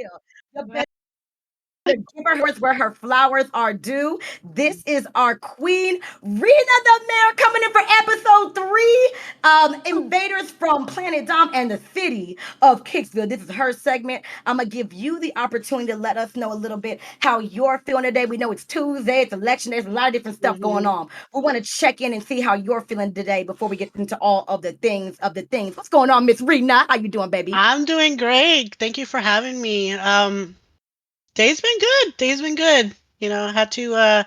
You better give her where her flowers are due. This is our queen, Rena the Mayor, coming in for episode 3. Invaders from Planet Dom and the city of Kicksville. This is her segment. I'm gonna give you the opportunity to let us know a little bit how you're feeling today. We know it's Tuesday, it's election, there's a lot of different stuff going hmm on. We want to check in and see how you're feeling today before we get into all of the things. What's going on, Miss Rena? How you doing, baby? I'm doing great. Thank you for having me. Day's been good. Day's been good. Had to had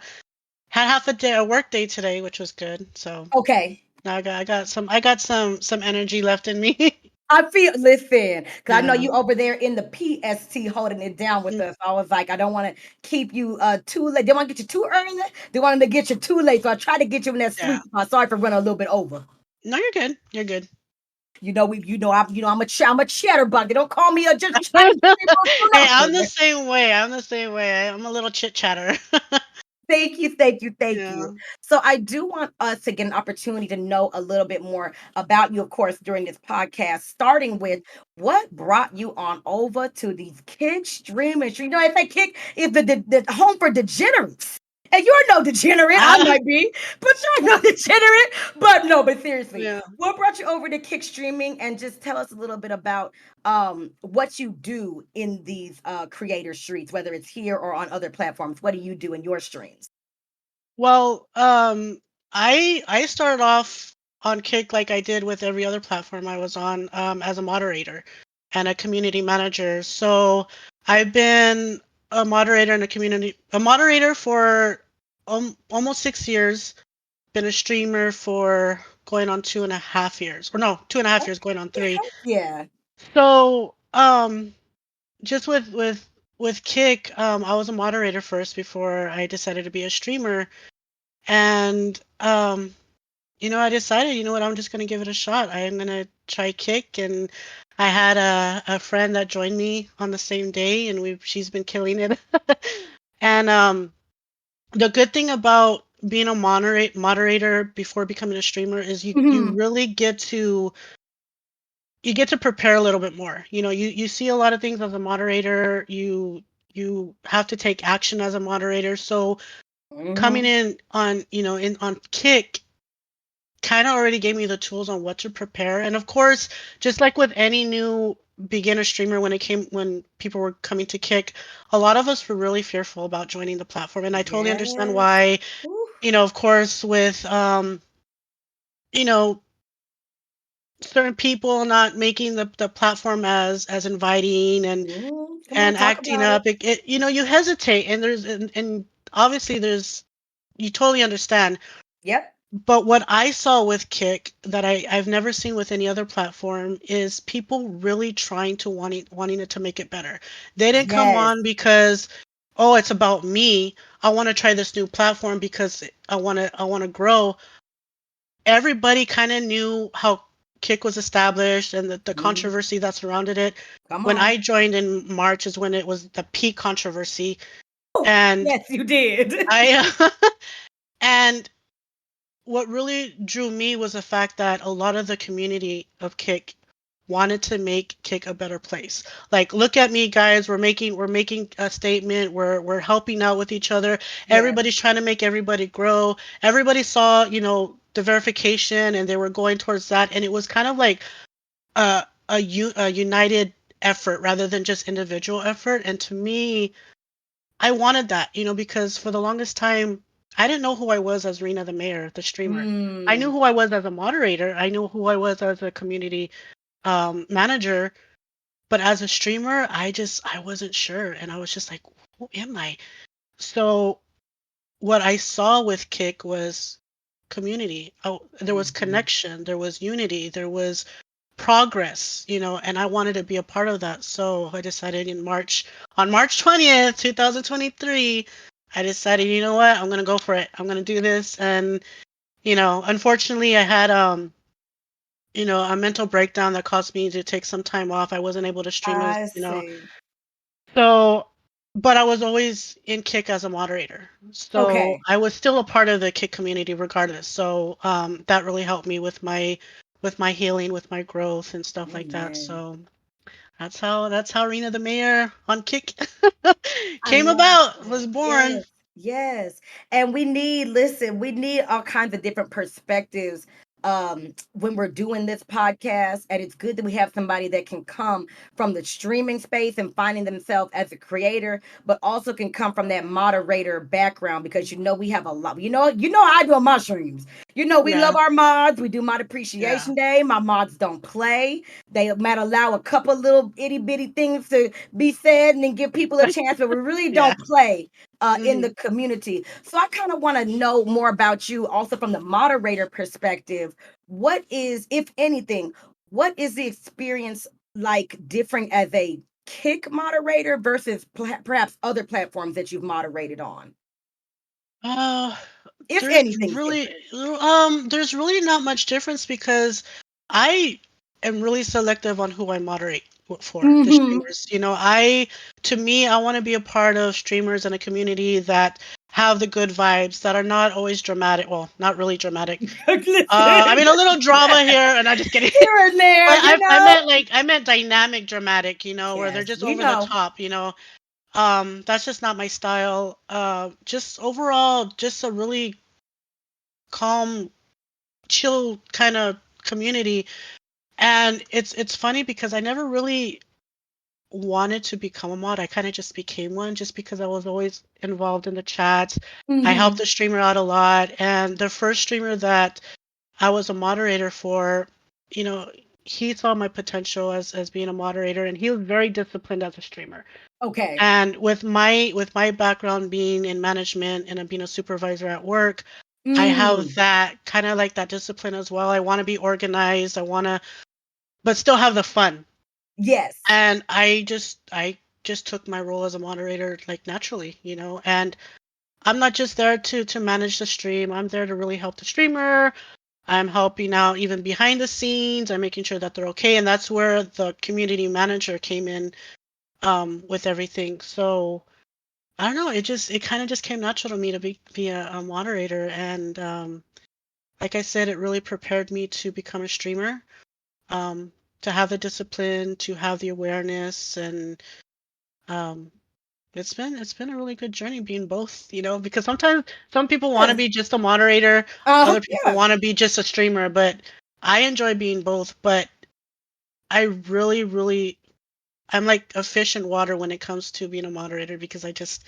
half a work day today, which was good. So Okay. now I got some energy left in me. I feel listen, because I know Yeah. you over there in the PST holding it down with Mm, us. I was like, I don't want to keep you too late. They want to get you too early. They wanted to get you too late. So I try to get you in that yeah. sweet spot. Sorry for running a little bit over. No, you're good. You're good. I'm a chatterbox. They don't call me a just chatty. Hey, I'm the same way. I'm the same way. I'm a little chit chatter. Thank Yeah. you. So I do want us to get an opportunity to know a little bit more about you, of course, during this podcast, starting with what brought you on over to these kick streamers. You know, if they kick is the home for degenerates. And you're no degenerate, I Ah, might be, but you're no degenerate. But no, but seriously, yeah. what brought you over to kick streaming? And just tell us a little bit about what you do in these creator streets, whether it's here or on other platforms. What do you do in your streams? Well, I started off on Kick like I did with every other platform I was on, as a moderator and a community manager. So I've been a moderator for almost 6 years. Been a streamer for going on 2.5 years, or no, 2.5 years going on three. Yeah. So just with Kick, I was a moderator first before I decided to be a streamer. And I decided, you know what, I'm just gonna give it a shot. I'm gonna try Kick, and I had a friend that joined me on the same day, and she's been killing it. And the good thing about being a moderator before becoming a streamer is you Mhm. really get to prepare a little bit more. You see a lot of things as a moderator. You have to take action as a moderator. So coming Mhm. in on in on Kick kind of already gave me the tools on what to prepare. And of course, just like with any new beginner streamer, when people were coming to Kick, a lot of us were really fearful about joining the platform, and I totally understand Yes. why. Ooh. Of course, with you know certain people not making the platform as inviting and Come on, and talk acting about it. up, you hesitate, and and obviously there's you totally understand. Yep. But what I saw with Kick that I've never seen with any other platform is people really trying to wanting it to make it better. They didn't come Yes. on because, oh, it's about me. I want to try this new platform because I want to grow. Everybody kind of knew how Kick was established and the Mhm. controversy that surrounded it. Come When on. I joined in March is when it was the peak controversy, and Yes, you did. I and what really drew me was the fact that a lot of the community of Kick wanted to make Kick a better place. Like, look at me, guys. We're making a statement. We're helping out with each other. Yes. Everybody's trying to make everybody grow. Everybody saw, the verification, and they were going towards that. And it was kind of like a united effort rather than just individual effort. And to me, I wanted that, because for the longest time, I didn't know who I was as Rena the Mayor, the streamer. I knew Mm. who I was as a moderator. I knew who I was as a community manager. But as a streamer, I wasn't sure. And I was just like, who am I? So what I saw with Kick was community. Oh, there was Mhm. connection, there was unity, there was progress, and I wanted to be a part of that. So I decided on March 20th, 2023, I decided, you know what, I'm going to go for it. I'm going to do this. And, unfortunately I had, a mental breakdown that caused me to take some time off. I wasn't able to stream as, I see. so, but I was always in Kick as a moderator. So Okay. I was still a part of the Kick community regardless. So that really helped me with my healing, with my growth and stuff like that. Amen. So That's how Rena the Mayor on Kick I came love about, that. was born. Yes, yes. And we need, listen, we need all kinds of different perspectives when we're doing this podcast. And it's good that we have somebody that can come from the streaming space and finding themselves as a creator, but also can come from that moderator background because we have a lot. I do mushrooms. We Yeah, love our mods. We do mod yeah. appreciation day. My mods don't play. They might allow a couple little itty bitty things to be said and then give people a chance, but we really Yeah. don't play in Hmm. the community. So I kind of want to know more about you also from the moderator perspective. What is, if anything, what is the experience like different as a kick moderator versus perhaps other platforms that you've moderated on? Uh, If there's anything's really different. there's really not much difference because I am really selective on who I moderate for the Mm-hmm. streamers. To me, I want to be a part of streamers in a community that have the good vibes, that are not always dramatic. Well, not really dramatic. I Listen, mean, a little drama here, and I'm just kidding. here and there, But I meant dynamic dramatic, where they're Yes, just we over the know. top. That's just not my style. Just overall, just a really calm, chill kind of community. And it's funny because I never really wanted to become a mod. I kind of just became one just because I was always involved in the chats. I helped Mm-hmm. the streamer out a lot, and the first streamer that I was a moderator for, you know, he saw my potential as being a moderator, and he was very disciplined as a streamer. Okay. And with my background being in management and being a supervisor at work, I have Mm. that kind of like that discipline as well. I want to be organized. I want to, but still have the fun. Yes. And I just took my role as a moderator like naturally. And I'm not just there to manage the stream. I'm there to really help the streamer. I'm helping out even behind the scenes. I'm making sure that they're okay, and that's where the community manager came in with everything. So I don't know. It kind of just came natural to me to be a moderator, and like I said, it really prepared me to become a streamer, um, to have the discipline, to have the awareness, and um, it's been a really good journey being both. Because sometimes some people want to Yes. be just a moderator, other people Yeah. want to be just a streamer, but I enjoy being both. But I really, really I'm like a fish in water when it comes to being a moderator because it just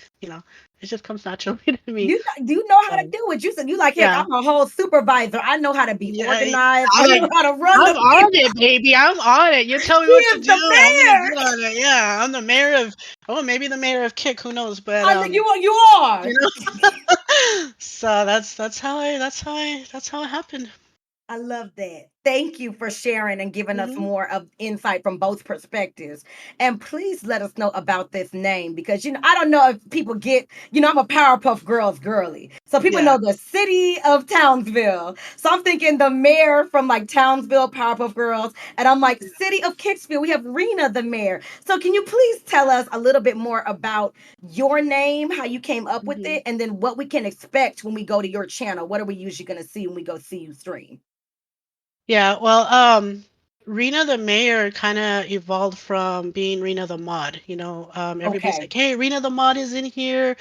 comes naturally to me. You know how to So do it. You said you like, heck, yeah, I'm a whole supervisor. I know how to be yeah, organized. I I'm like, know how to run I'm the place. on it, baby. I'm on it. You tell me She what to is do. the I'm gonna mayor. get on it. Yeah, I'm the mayor of. Oh, maybe the mayor of Kick. Who knows? But I know you you are. know. So that's how it happened. I love that. Thank you for sharing and giving us Hmm. more of insight from both perspectives. And please let us know about this name because I don't know if people get, I'm a Powerpuff Girls girly. So people Yeah. know the city of Townsville. So I'm thinking the mayor from like Townsville, Powerpuff Girls, and I'm like city of Kicksville. We have Rena the mayor. So can you please tell us a little bit more about your name, how you came up with Hmm. it, and then what we can expect when we go to your channel? What are we usually going to see when we go see you stream? Yeah. Well, Rena the mayor kind of evolved from being Rena the mod. Everybody's Okay. like, "Hey, Rena the mod is in here."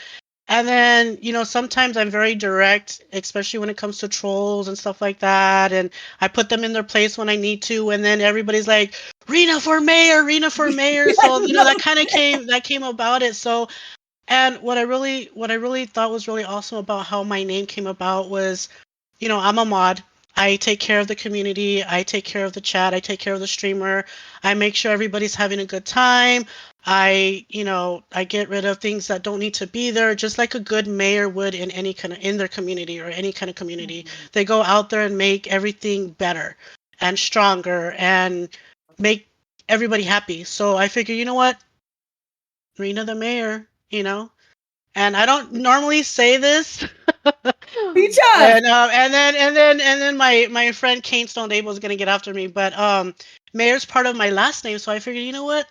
And then, sometimes I'm very direct, especially when it comes to trolls and stuff like that. And I put them in their place when I need to. And then everybody's like, Rena for mayor, Rena for mayor. I So, that love kind of that. came about it. So, and what I really thought was really awesome about how my name came about was, I'm a mod. I take care of the community. I take care of the chat. I take care of the streamer. I make sure everybody's having a good time. I get rid of things that don't need to be there, just like a good mayor would in any kind of in their community or any kind of community. Mhm. They go out there and make everything better and stronger and make everybody happy. So I figure, you know what, Rena the mayor. And I don't normally say this. Teach us. And then my friend Kane Stone Abel is gonna get after me, but mayor's part of my last name, so I figured, you know what?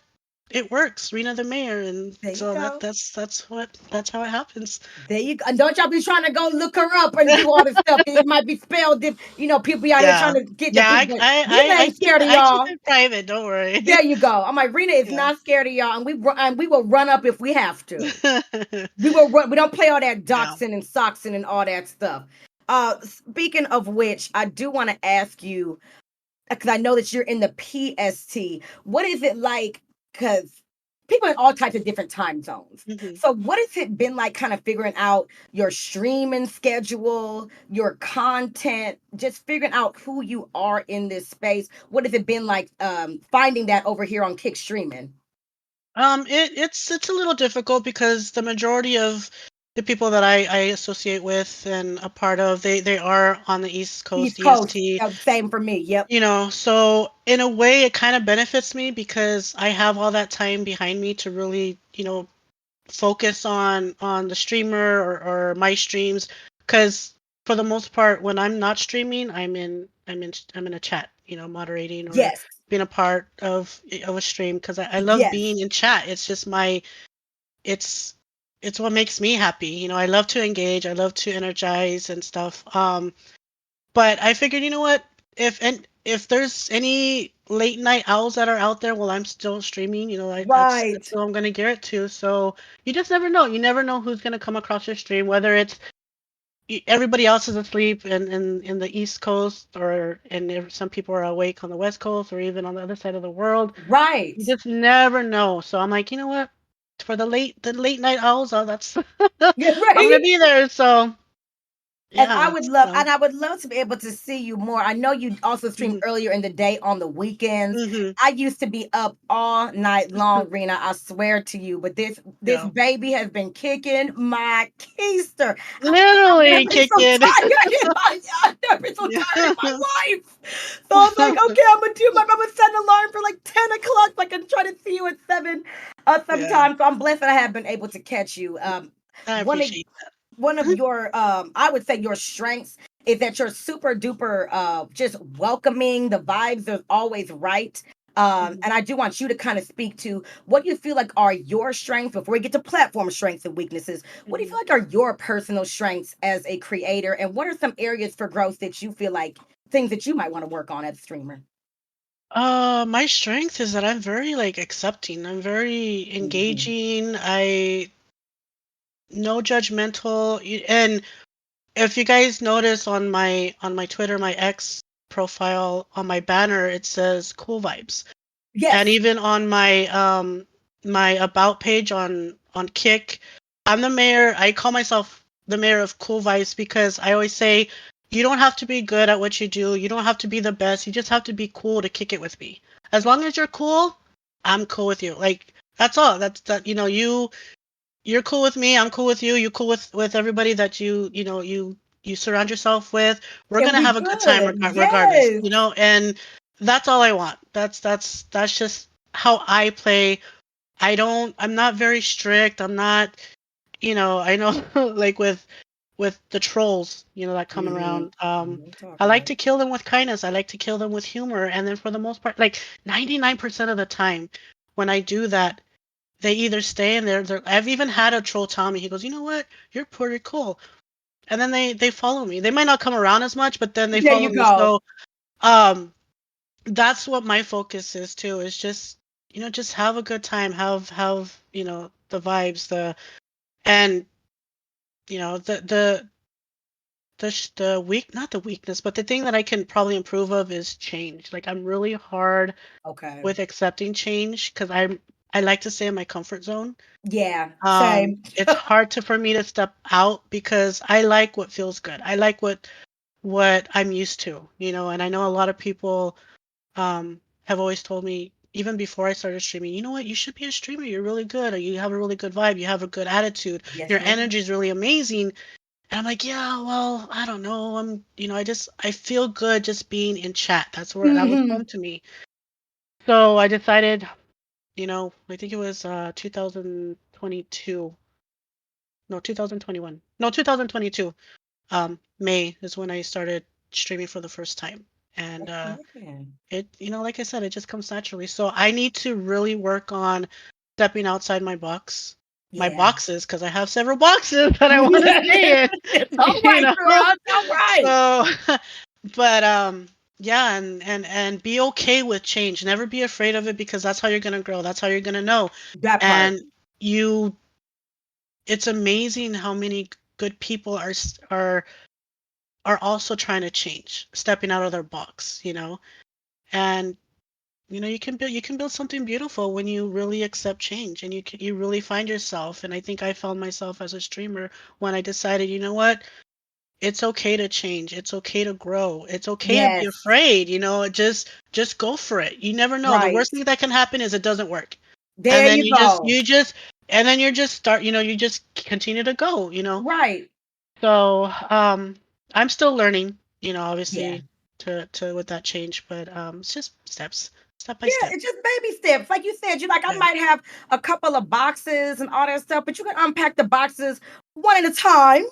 it works, Rena the Mayor, and There you so go. that's how it happens. There you go. And don't y'all be trying to go look her up and do all this stuff. It might be spelled if people be out here Yeah, trying to get the yeah, people. Rena ain't scared of I keep y'all. it private. Don't worry. There you go. I'm like, Rena is Yeah. not scared of y'all, and we will run up if we have to. We will run. We don't play all that Yeah. doxing and soxing and all that stuff. Speaking of which, I do want to ask you because I know that you're in the PST. What is it like? Because people in all types of different time zones. Hmm. So, what has it been like kind of figuring out your streaming schedule, your content, just figuring out who you are in this space? What has it been like finding that over here on Kick Streaming? It's a little difficult because the majority of the people that I associate with and a part of, they are on the East Coast, East Coast, EST. same for me. Yep. So in a way, it kind of benefits me because I have all that time behind me to really, focus on the streamer or my streams. Because for the most part, when I'm not streaming, I'm in a chat, moderating or Yes. being a part of a stream because I love Yes. being in chat. It's just it's it's what makes me happy. I love to engage, I love to energize and stuff. But I figured, you know what? If there's any late night owls that are out there while I'm still streaming, that's Right. who I'm gonna get it to. So you just never know. You never know who's gonna come across your stream, whether it's everybody else is asleep in the East Coast, or and if some people are awake on the West Coast, or even on the other side of the world. Right. You just never know. So I'm like, you know what? For the late night owls, that's Yeah, I'm gonna right. be there. So And I yeah. would love, So. and I would love to be able to see you more. I know you also stream Hmm. earlier in the day on the weekends. Hmm. I used to be up all night long, Rena. I swear to you. But this Yeah. baby has been kicking my keister. I've never Literally been so kicking. tired in my I've never been so Yeah. tired in my life. So I was like, okay, I'm gonna set an alarm for like 10 o'clock. So I can try to see you at 7 Yeah. sometime. So I'm blessed that I have been able to catch you. I One of appreciate one of that. your I would say your strengths is that you're super duper just welcoming. The vibes are always right. Mhm. And I do want you to kind of speak to what you feel like are your strengths before we get to platform strengths and weaknesses. What do you feel Mhm. like are your personal strengths as a creator? And what are some areas for growth that you feel like things that you might want to work on as a streamer? My strength is that I'm very like accepting. I'm very Mhm. engaging. I no judgmental. And if you guys notice on my Twitter, my X profile on my banner, it says cool vibes. And Yes. even on my about page on Kick, I'm the mayor. I call myself the mayor of cool vibes because I always say you don't have to be good at what you do. You don't have to be the best. You just have to be cool to kick it with me. As long as you're cool, I'm cool with you. Like that's all. That's that. You're cool with me. I'm cool with you. You cool with everybody that you surround yourself with. We're And gonna we have a good time good. regardless. Yes. And that's all I want. That's just how I play. I'm not very strict. I'm not. I know like with the trolls, that come Hmm. around. I'm I talking like about. to kill them with kindness. I like to kill them with humor. And then for the most part, like 99% of the time, when I do that, they either stay and I've even had a troll tell me, he goes, you know what, you're pretty cool, and then they follow me. They might not come around as much, but then they There follow you me. go. So um, that's what my focus is too. Is just have a good time, have the vibes, and the weak not the weakness, but the thing that I can probably improve of is change. Like I'm really hard Okay. with accepting change because I like to stay in my comfort zone. Yeah, same. It's hard for me to step out because I like what feels good. I like what I'm used to, and I know a lot of people have always told me even before I started streaming, you know what, you should be a streamer. You're really good, or you have a really good vibe, you have a good attitude, Yes, your ma'am. energy is really amazing. And I'm like, yeah, well, I don't know. I feel good just being in chat. That was home Mhm. to me. So I decided, I think it was 2022. No, 2021. No, 2022. May is when I started streaming for the first time. And Amen. it, like I said, it just comes naturally. So I need to really work on stepping outside my Yeah. boxes, because I have several boxes that I want to stay in, It's all you right, know. girl. It's all right. So, but yeah, and be okay with change. Never be afraid of it, because that's how you're gonna grow. That's how you're gonna know. That part. And you, it's amazing how many good people are also trying to change, stepping out of their box. And you can build something beautiful when you really accept change, and you really find yourself. And I think I found myself as a streamer when I decided, you know what, it's okay to change, it's okay to grow, it's okay to be Yes. afraid. Just go for it. You never know. The Right. worst thing that can happen is it doesn't work, and There then you go. you just start, you just continue to go. Right. So I'm still learning, Yeah. obviously, to with that change, but it's just steps, step by Yeah, step. it's just baby steps. Like you said, I Yeah. might have a couple of boxes and all that stuff, but you can unpack the boxes one at a time.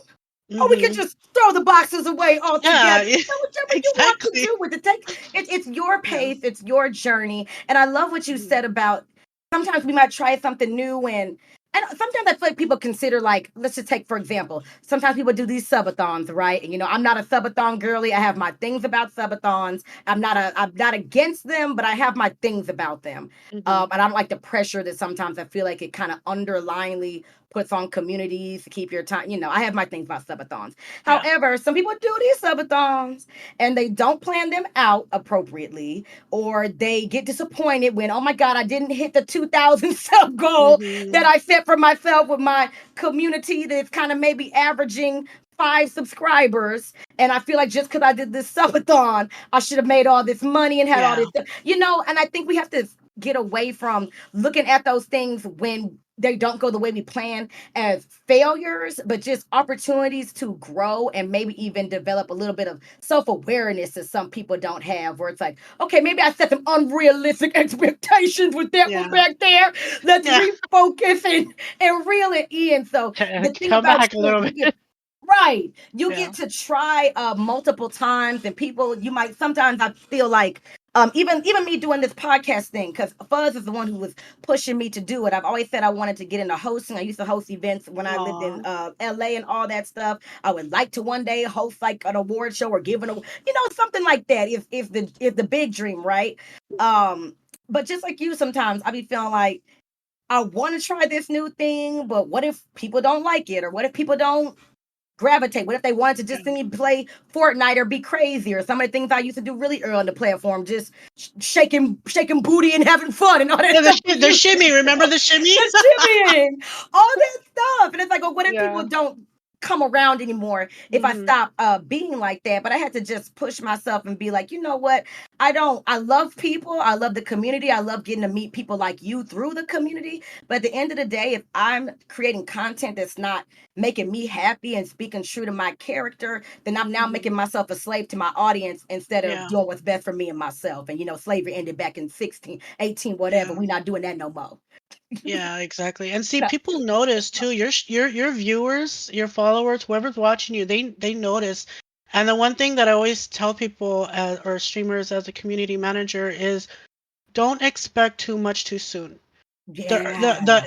Or we can Mhm. just throw the boxes away altogether. Yeah, So whichever you want to exactly. do with it. It's your Yeah. pace, it's your journey. And I love what you Mhm. said about sometimes we might try something new and sometimes I feel like people consider like, let's just take for example, sometimes people do these subathons, right? And I'm not a subathon girly. I have my things about subathons. I'm not against them, but I have my things about them. Mhm. And I don't like the pressure that sometimes I feel like it kind of underlyingly puts on communities to keep your time. I have my things about subathons. Yeah. However, some people do these subathons and they don't plan them out appropriately, or they get disappointed when, oh my God, I didn't hit the 2,000 sub goal that Mhm. I set for myself with my community that's kind of maybe averaging 5 subscribers. And I feel like just because I did this subathon, I should have made all this money and had all Yeah. this, and I think we have to get away from looking at those things when they don't go the way we plan as failures, but just opportunities to grow and maybe even develop a little bit of self awareness that some people don't have, where it's like, okay, maybe I set some unrealistic expectations with that one Yeah. back there. Let's Yeah. refocus and reel it in. So the thing Come about back a you is little you bit. get right. You Yeah. get to try multiple times, and people you might sometimes I feel like even me doing this podcast thing, because Fuzz is the one who was pushing me to do it. I've always said I wanted to get into hosting. I used to host events when I lived in Aw. LA and all that stuff. I would like to one day host like an award show or give an something like that. If the big dream, right? But just like you, sometimes I be feeling like I want to try this new thing, but what if people don't like it, or what if people don't gravitate? What if they wanted to Yeah. just see me play Fortnite or be crazy, or some of the things I used to do really early on the platform, just shaking booty and having fun and all that Yeah, stuff we the used to shimmy. do. Remember the shimmy? The shimmying, all that stuff. And it's like, well, what if Yeah. people don't come around anymore if I Mhm. stop being like that? But I had to just push myself and be like, you know what? I love people. I love the community. I love getting to meet people like you through the community. But at the end of the day, if I'm creating content that's not making me happy and speaking true to my character, then I'm now Mhm. making myself a slave to my audience instead of Yeah. doing what's best for me and myself. And slavery ended back in 16, 18, whatever. Yeah. We're not doing that no more. Yeah, exactly. And see, people notice too. Your viewers, your followers, whoever's watching you, they notice. And the one thing that I always tell people, or streamers, as a community manager, is don't expect too much too soon. Yeah.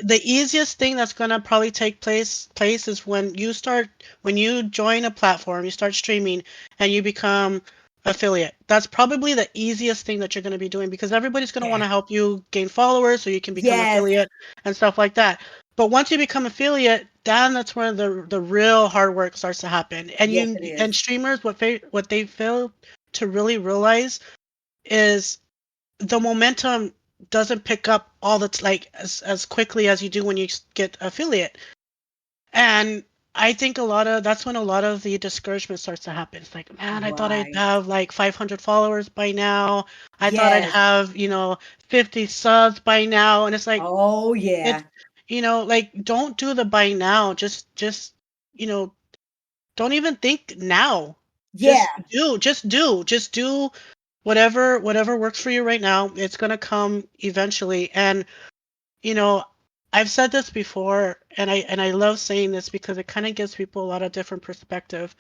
The easiest thing that's gonna probably take place is when you join a platform, you start streaming, and you become affiliate. That's probably the easiest thing that you're gonna be doing, because everybody's gonna want Yeah. to help you gain followers so you can become Yes. affiliate and stuff like that. But once you become affiliate, then that's where the real hard work starts to happen. And Yes, it is. streamers, what they fail to really realize is the momentum doesn't pick up all the like as quickly as you do when you get affiliate. And I think that's when a lot of the discouragement starts to happen. It's like, man, I thought I'd Right. have like 500 followers by now. I thought I'd Yes. have 50 subs by now. And it's like, Oh, it's, yeah. like, don't do the by now. Just you know don't even think now. Yeah. Just do whatever works for you right now. It's going to come eventually. And you know I've said this before, and I love saying this because it kind of gives people a lot of different perspective.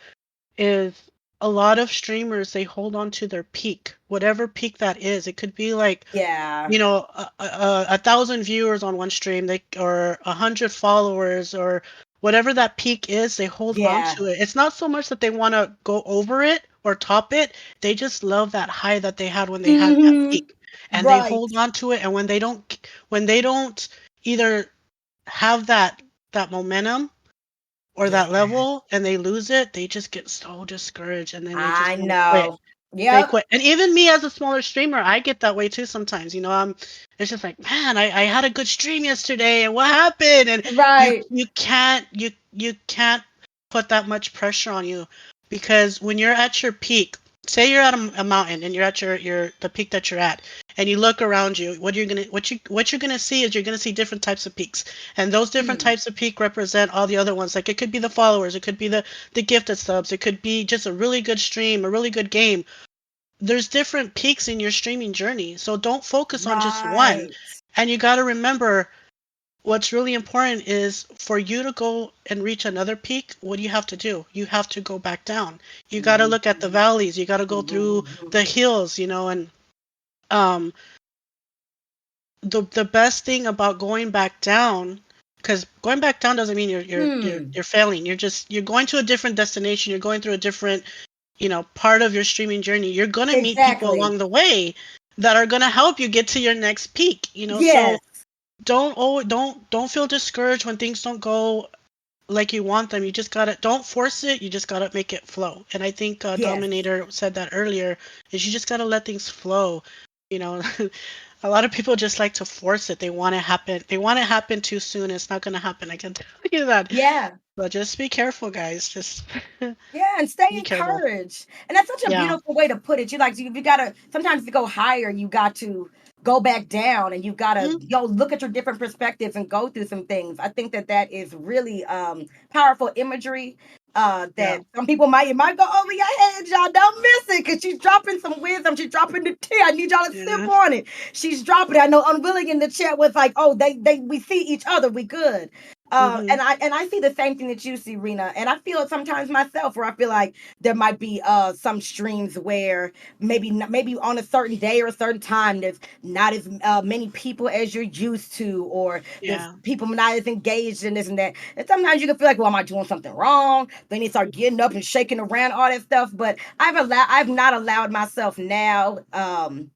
Is a lot of streamers, they hold on to their peak, whatever peak that is. It could be like, Yeah. you know, 1,000 viewers on one stream, or 100 followers, or whatever that peak is, they hold on Yeah. to it. It's not so much that they want to go over it or top it. They just love that high that they had when they had that Hmm. peak, and they Right. hold on to it. And when they don't either have that momentum or Yeah. that level, and they lose it, they just get so discouraged, and then they just I want to quit. know. They Yep. quit. And even me as a smaller streamer, I get that way too sometimes. It's just like, man, I had a good stream yesterday, and what happened? And you Right. you can't you can't put that much pressure on you, because when you're at your peak, say you're at a mountain and you're at your the peak that you're at, and you look around you, what you're gonna see is you're gonna see different types of peaks, and those different Hmm. types of peak represent all the other ones. Like, it could be the followers, it could be the gifted subs, it could be just a really good stream, a really good game. There's different peaks in your streaming journey. So don't focus on just one. Right. And you got to remember, what's really important is for you to go and reach another peak. What do you have to do? You have to go back down. You got to Hmm. look at the valleys. You got to go through Hmm. the hills, and um the best thing about going back down, because going back down doesn't mean you're failing. You're going to a different destination. You're going through a different, part of your streaming journey. You're going to meet people Exactly. along the way that are going to help you get to your next peak, Yes. so don't feel discouraged when things don't go like you want them. You just gotta, don't force it. You just gotta make it flow. And I think Yes. Dominator said that earlier, is you just gotta let things flow. you know a lot of people just like to force it. They want it happen too soon. It's not going to happen, I can tell you that. Yeah. But just be careful, guys. Just Yeah, and stay be careful. encouraged. And that's such a Yeah. beautiful way to put it. You gotta sometimes to go higher, you got to go back down and you gotta Mhm. look at your different perspectives and go through some things. I think that that is really powerful imagery. Yeah. That some people might go over your head, y'all don't miss it because she's dropping some wisdom. She's dropping the tea. I need y'all to sip Yeah. on it. She's dropping it. I know Unwilling in the chat was like, oh, they we see each other, we good. Mhm. And I see the same thing that you see, Rena. And I feel it sometimes myself, where I feel like there might be some streams where maybe on a certain day or a certain time there's not as many people as you're used to, or there's Yeah. people not as engaged in this and that. And sometimes you can feel like, well, am I doing something wrong? Then you start getting up and shaking around all that stuff. But I've not allowed myself now. I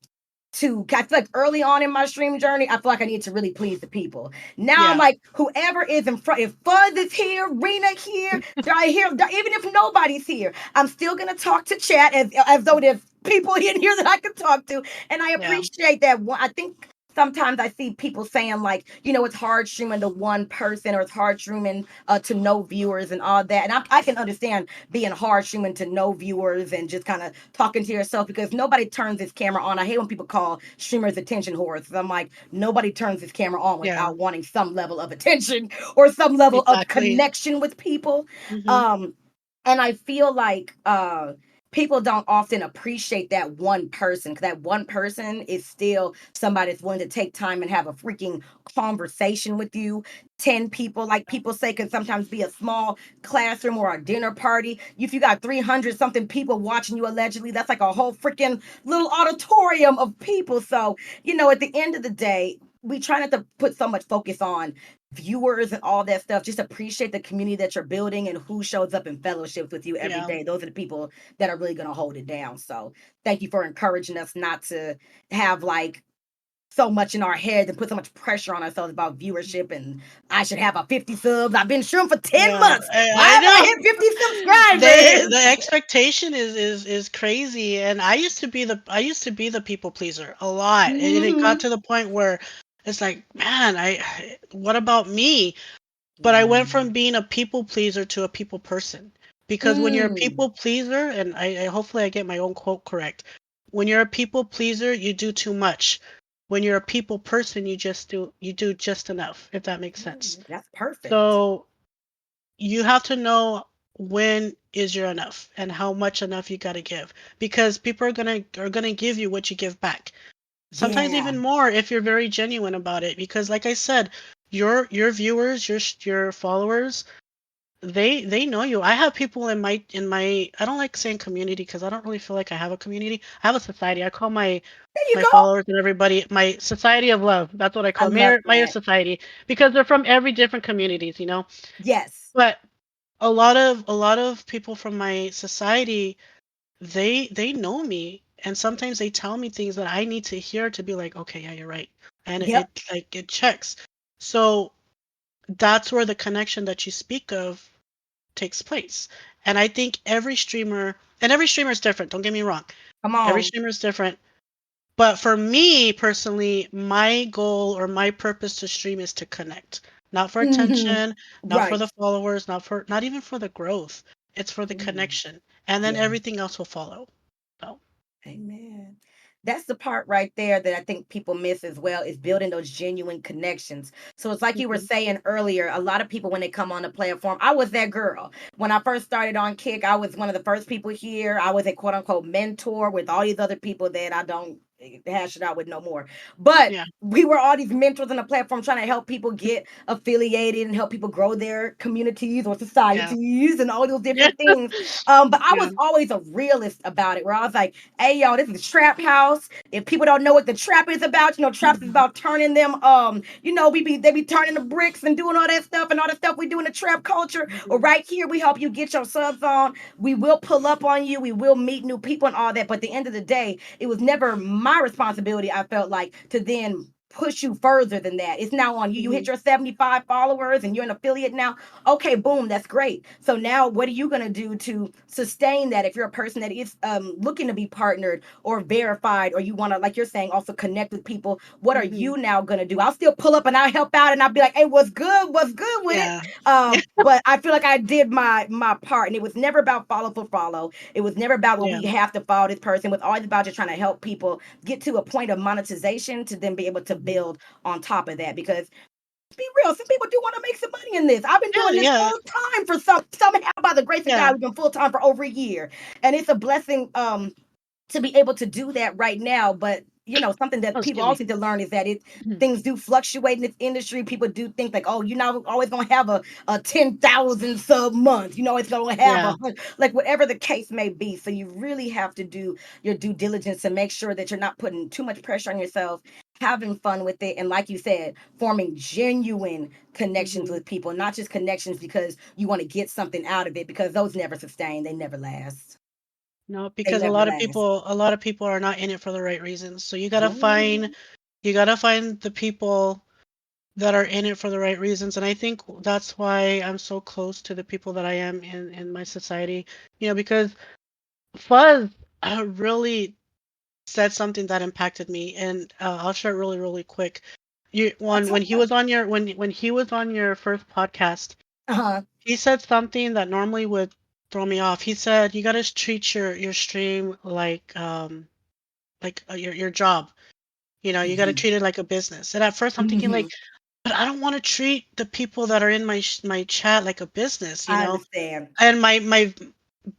feel like early on in my stream journey, I feel like I need to really please the people. Now I'm Yeah. like, whoever is in front, if Fuzz is here, Rena here, even if nobody's here, I'm still gonna talk to chat as though there's people in here that I can talk to. And I Yeah. appreciate that. I think sometimes I see people saying like, it's hard streaming to one person, or it's hard streaming to no viewers and all that. And I can understand being hard streaming to no viewers and just kind of talking to yourself, because nobody turns this camera on. I hate when people call streamers attention whores. I'm like, nobody turns this camera on Yeah. without wanting some level of attention or some level of Exactly. connection with people. Mhm. Um, and I feel like people don't often appreciate that one person, because that one person is still somebody that's willing to take time and have a freaking conversation with you. 10 people, like people say, can sometimes be a small classroom or a dinner party. If you got 300 something people watching you, allegedly, that's like a whole freaking little auditorium of people. So, at the end of the day, we try not to put so much focus on viewers and all that stuff. Just appreciate the community that you're building and who shows up in fellowships with you every Yeah. day. Those are the people that are really going to hold it down. So thank you for encouraging us not to have like so much in our heads and put so much pressure on ourselves about viewership, and I should have a 50 subs. I've been streaming for 10 Yeah. months. Why I haven't I know. hit 50 The subscribers? expectation is crazy, and I used to be the people pleaser a lot, and it got Hmm. to the point where it's like, man, what about me? But I went from Mm. being a people pleaser to a people person, because when you're a Mm. people pleaser, and I hopefully I get my own quote correct, when you're a people pleaser, you do too much. When you're a people person, you do just enough, if that makes sense. That's perfect. So you have to know when is your enough and how much enough you got to give, because people are gonna give you what you give back, sometimes Yeah. even more if you're very genuine about it. Because like I said, your viewers, your followers, they know you. I have people in my I don't like saying community because I don't really feel like I have a community. I have a society. I call There you my go. followers and everybody my society of love. That's what I I call it. love Mayor that. society because they're from every different communities. Yes. But a lot of people from my society, they know me, and sometimes they tell me things that I need to hear to be like, okay, yeah, you're right, and it, Yep. it like it checks. So that's where the connection that you speak of takes place. And I think every streamer is different. Don't get me wrong, Come every on. streamer is different. But for me personally, my goal or my purpose to stream is to connect. Not for Hmm. attention, not for Right. the followers, not even for the growth. It's for the Mm. connection. And then Yeah. everything else will follow. So, Amen. That's the part right there that I think people miss as well is building those genuine connections. So it's like you were mhm, saying earlier, a lot of people when they come on the platform, I was that girl. When I first started on Kick, I was one of the first people here. I was a quote unquote mentor with all these other people that I don't hash it out with no more. But yeah, we were all these mentors on the platform trying to help people get affiliated and help people grow their communities or yeah, societies and all those yeah, different things. But I yeah, was always a realist about it, where I was like, hey yo, this is trap house. If people don't know what the trap is about, traps is about turning them they be turning the bricks and doing all that stuff and all the stuff we do in the trap culture. Or mhm, right here, we help you get your subs on. We will pull up on you, we will meet new people and all that. But at the end of the day, it was never my responsibility, I felt like, to then push you further than that. It's now on you. You hit mhm, your 75 followers and you're an affiliate now. Okay, boom, that's great. So now what are you going to do to sustain that if you're a person that is looking to be partnered or verified, or you want to, like you're saying, also connect with people? What are mhm, you now going to do? I'll still pull up and I'll help out and I'll be like, hey, what's good with it? yeah, yeah, But I feel like I did my part, and it was never about follow for follow. It was never about, well, yeah, we have to follow this person. It was always about just trying to help people get to a point of monetization to then be able to mhm, build on top of that. Because be real, some people do want to make some money in this. I've been yeah, doing this yeah, full time for somehow by the grace of yeah. God, we've been full time for over a year. And it's a blessing to be able to do that right now. But something Oh, that people excuse me. also need to learn is that Mhm, things do fluctuate in this industry. People do think like, oh, you're not always gonna have a 10,000 sub month. It's gonna have yeah, like whatever the case may be. So you really have to do your due diligence and make sure that you're not putting too much pressure on yourself, having fun with it, and like you said, forming genuine connections mhm. with people, not just connections because you want to get something out of it, because those never sustain, they never last. No, They because a never lot of last. people a lot of people are not in it for the right reasons. So you gotta find Mhm. you gotta find the people that are in it for the right reasons. And I think that's why I'm so close to the people that I am in my society. Because Fuzz really said something that impacted me, and I'll share it really, really quick. You, Oh, when he yeah. was on your when he was on your first podcast, Uh-huh. he said something that normally would throw me off. He said you gotta treat your stream like your job. You got to Mhm. treat it like a business. And at first, I'm thinking like, Mhm. but I don't want to treat the people that are in my chat like a business. I understand. And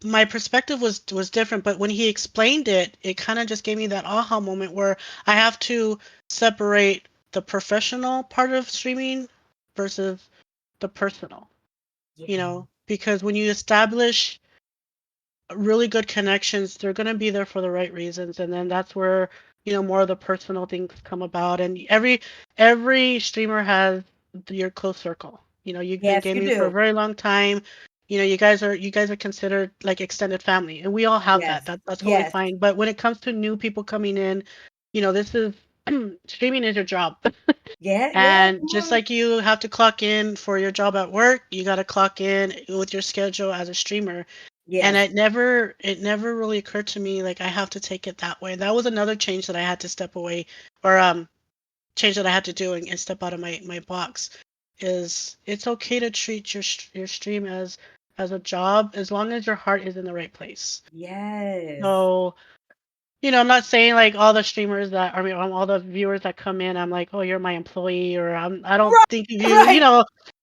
my perspective was different. But when he explained it, it kind of just gave me that aha moment where I have to separate the professional part of streaming versus the personal. Yeah. Because when you establish really good connections, they're going to be there for the right reasons, and then that's where more of the personal things come about. And every streamer has your close circle. You've been Yes, you gaming for a do. very long time. You guys are considered like extended family, and we all have that. Yes. That's totally Yes. fine. But when it comes to new people coming in, this is streaming is your job. Yeah, yeah, And come just on. like you have to clock in for your job at work, you got to clock in with your schedule as a streamer. And Yes. it never really occurred to me like I have to take it that way. That was another change that I had to step away, or change that I had to do and step out of my box. Is it's okay to treat your stream as a job as long as your heart is in the right place. Yes. So, I'm not saying like all the streamers that I mean all the viewers that come in, I'm like, oh, you're my employee, or I don't Right, think of you, right.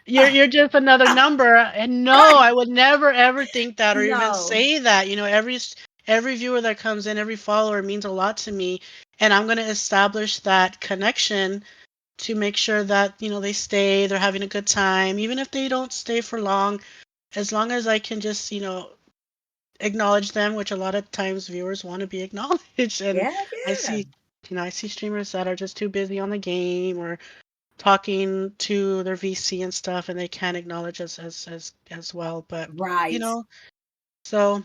you're Ah, you're just another ah, number. And no, right. I would never ever think that or even No. say that. Every viewer that comes in, every follower means a lot to me, and I'm gonna establish that connection to make sure that they stay, they're having a good time, even if they don't stay for long. as long as I can just, acknowledge them, which a lot of times viewers want to be acknowledged. And Yeah, I yeah. see, I see streamers that are just too busy on the game or talking to their VC and stuff, and they can't acknowledge us as well. But you Right. know, so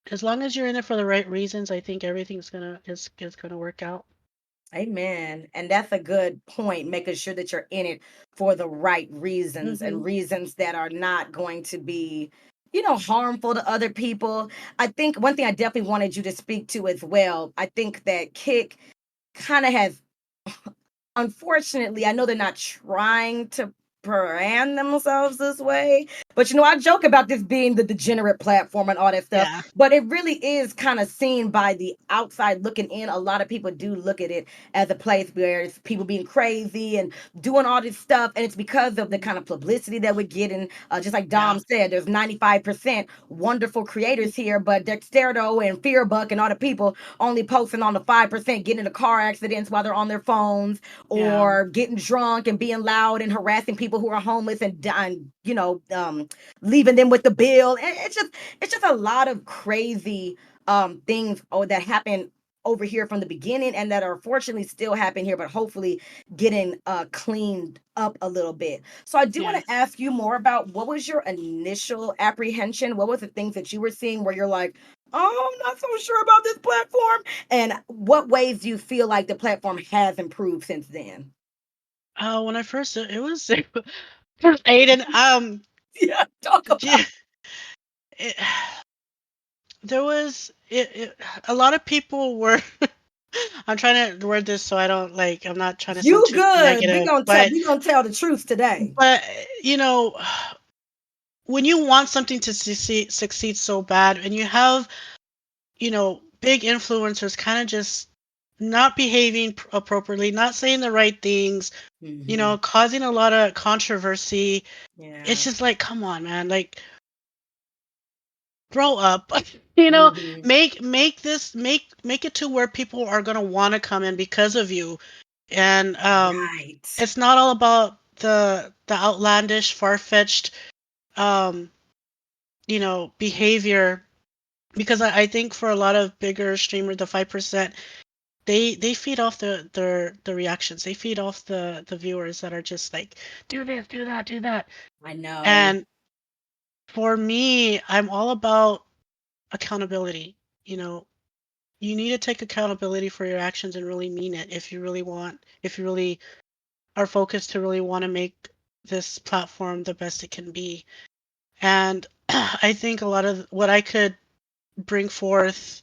as long as you're in it for the right reasons, I think everything's is gonna work out. Amen. And that's a good point, making sure that you're in it for the right reasons and Hmm. reasons that are not going to be, harmful to other people. I think one thing I definitely wanted you to speak to as well, I think that Kick kind of has, unfortunately, I know they're not trying to brand themselves this way, but I joke about this being the degenerate platform and all that stuff, Yeah, but it really is kind of seen by the outside looking in. A lot of people do look at it as a place where it's people being crazy and doing all this stuff, and it's because of the kind of publicity that we're getting. Just like yeah, Dom said, there's 95% wonderful creators here, but Dexterdo and Fearbuck and all the people only posting on the 5% getting into car accidents while they're on their phones yeah, or getting drunk and being loud and harassing people who are homeless and dying, leaving them with the bill. And it's just a lot of crazy things that happen over here from the beginning and that are fortunately still happening here, but hopefully getting cleaned up a little bit. So I do want yeah. to ask you more about what was your initial apprehension? What was the things that you were seeing where you're like, oh, I'm not so sure about this platform? And what ways do you feel like the platform has improved since then? When I first it was Aiden. Yeah, talk about. Yeah, it, there was a lot of people were. I'm trying to word this so I don't like. I'm not trying to sound You too good. We negative, gonna tell but we gonna tell the truth today. but you know, when you want something to succeed so bad, and you have big influencers kind of just not behaving appropriately, not saying the right things, Hmm. causing a lot of controversy. It's Yeah. just like, come on, man, like grow up. Hmm. Make it to where people are gonna want to come in because of you. And Right. it's not all about the outlandish, far-fetched um, behavior, because I think for a lot of bigger streamers, the 5%, they feed off the reactions. They feed off the viewers that are just like, do this, do that, do that. I know. And for me, I'm all about accountability. You know, you need to take accountability for your actions and really mean it if you really are focused to really want to make this platform the best it can be. And I think a lot of what I could bring forth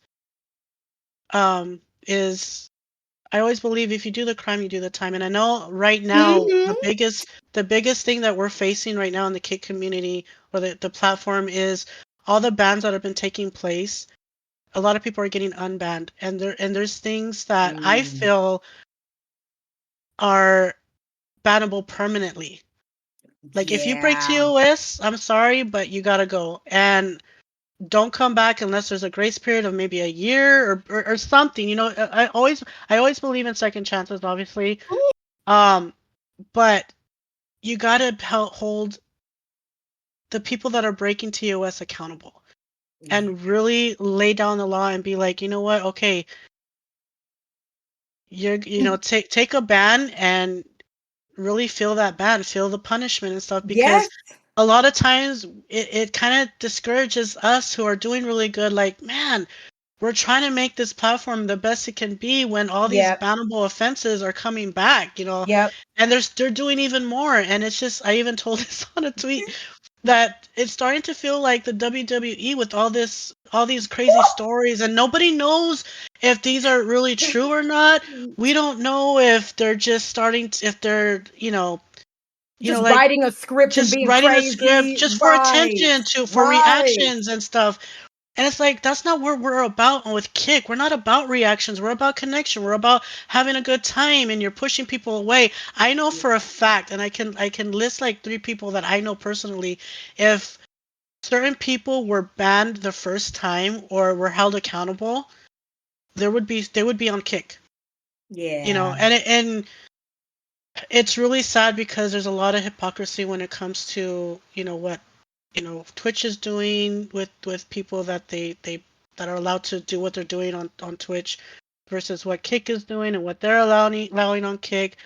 is, I always believe if you do the crime, you do the time. And I know right now Hmm. the biggest thing that we're facing right now in the kid community or the platform is all the bans that have been taking place. A lot of people are getting unbanned, and there's things that I Mm. feel are bannable permanently. Like if you break Yeah. TOS, I'm sorry, but you gotta go. And don't come back unless there's a grace period of maybe a year or something. I always believe in second chances, obviously. Um, but you gotta hold the people that are breaking TOS accountable Yeah. and really lay down the law and be like, you know what? Okay, take a ban and really feel that ban, feel the punishment and stuff, because Yes. a lot of times it kind of discourages us who are doing really good. Like, man, we're trying to make this platform the best it can be when all these Yep. bannable offenses are coming back, Yep. and they're doing even more. And it's just, I even told this on a tweet that it's starting to feel like the WWE with all these crazy stories, and nobody knows if these are really true or not. We don't know if they're just if they're, Just like writing a script and just being writing a script crazy. just for Right. attention, for Right. reactions and stuff. And it's like, that's not what we're about with Kick. We're not about reactions. We're about connection. We're about having a good time, and you're pushing people away. I know for a fact, and I can list like 3 people that I know personally. If certain people were banned the first time or were held accountable, they would be on Kick. Yeah. And it's really sad because there's a lot of hypocrisy when it comes to, what Twitch is doing with people that are allowed to do what they're doing on Twitch versus what Kick is doing and what they're allowing on Kick.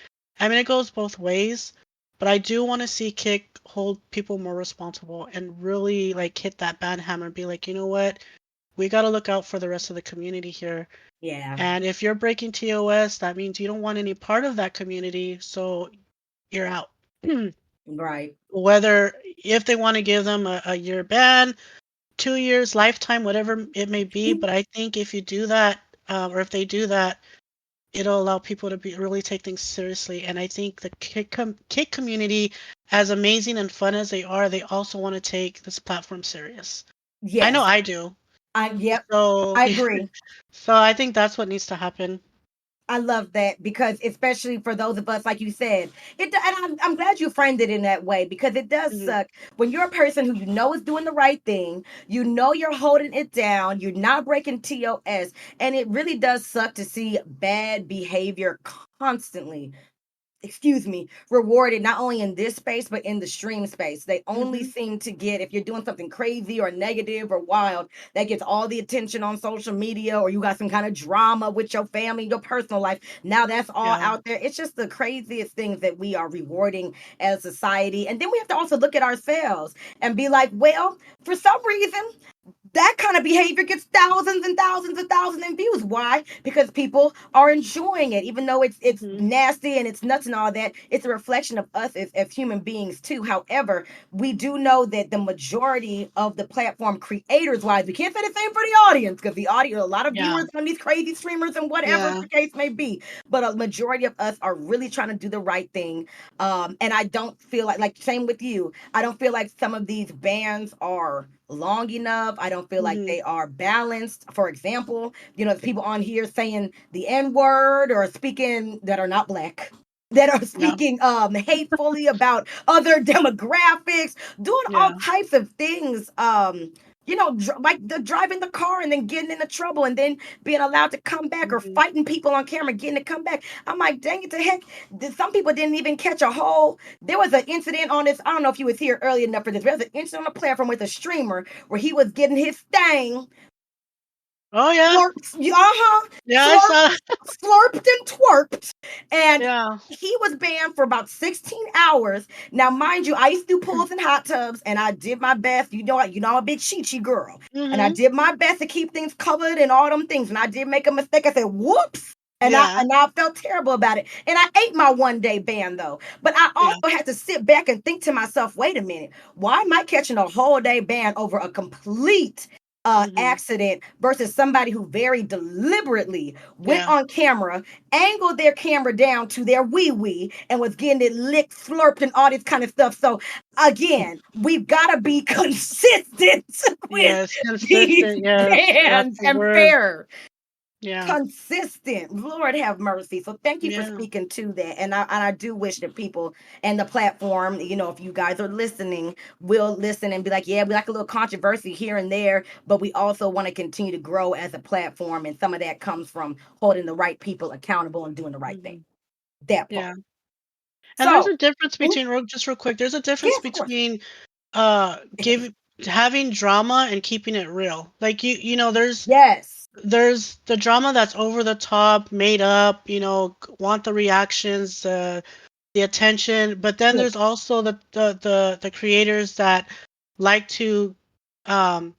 I mean, it goes both ways, but I do want to see Kick hold people more responsible and really like hit that bad hammer and be like, you know what? We got to look out for the rest of the community here. Yeah. And if you're breaking TOS, that means you don't want any part of that community, so you're out. Right. Whether if they want to give them a year ban, 2 years, lifetime, whatever it may be. But I think if you do that, or if they do that, it'll allow people to really take things seriously. And I think the kick community, as amazing and fun as they also want to take this platform serious. I know Yes. I do. Yep. So, I agree. so I think that's what needs to happen. I love that because especially for those of us, like you said, and I'm glad you framed it in that way because it does Mhm. suck when you're a person who you know is doing the right thing, you know you're holding it down, you're not breaking TOS, and it really does suck to see bad behavior constantly, excuse me, rewarded not only in this space but in the stream space. They only Mhm. seem to get, if you're doing something crazy or negative or wild, that gets all the attention on social media, or you got some kind of drama with your family, your personal life. Now that's all Yeah. out there. It's just the craziest things that we are rewarding as society. And then we have to also look at ourselves and be like, well, for some reason that kind of behavior gets thousands and thousands and thousands of views. Why? Because people are enjoying it, even though it's Mhm. nasty and it's nuts and all that. It's a reflection of us as human beings too. However, we do know that the majority of the platform creators wise, we can't say the same for the audience because the audience, a lot of Yeah. viewers on these crazy streamers and whatever Yeah. the case may be, but a majority of us are really trying to do the right thing. And I don't feel like same with you. I don't feel like some of these bans are long enough. I don't feel like Mhm. they are balanced. For example, there's people on here saying the N word or speaking that are not black, that are Yeah. speaking hatefully about other demographics, doing all Yeah. types of things. Like the driving the car and then getting into trouble and then being allowed to come back, or Mhm. fighting people on camera, getting to come back. I'm like, dang it to heck. Some people didn't even catch a whole. There was an incident on this. I don't know if you was here early enough for this. There was an incident on the platform with a streamer where he was getting his thing Oh yeah. slurped, Yeah, I slurped, saw. slurped and twerped, and Yeah. he was banned for about 16 hours. Now, mind you, I used to do pools and hot tubs, and I did my best. I'm a big chi girl, and I Mhm. did my best to keep things covered and all them things. And I did make a mistake. I said, "Whoops." And I Yeah. and I felt terrible about it. And I ate my 1 day ban though. But I Yeah. also had to sit back and think to myself, wait a minute, why am I catching a whole day ban over a complete Mhm. accident versus somebody who very deliberately went Yeah. on camera, angled their camera down to their wee wee, and was getting it licked, slurped, and all this kind of stuff. So again, we've got to be consistent with Yes, these consistent. Yes, that's bans the and word. fair. Yeah. Consistent. Lord have mercy. So thank you for Yeah. speaking to that. And I do wish that people and the platform, if you guys are listening, will listen and be like, yeah, we like a little controversy here and there, but we also want to continue to grow as a platform. And some of that comes from holding the right people accountable and doing the right thing. Mhm. That part. Yeah. And there's So, a difference mhm, between just real quick. There's a difference yes, of course. between give having drama and keeping it real. Like Yes. there's the drama that's over the top, made up, want the reactions, the attention, but then Good. there's also the creators that like to um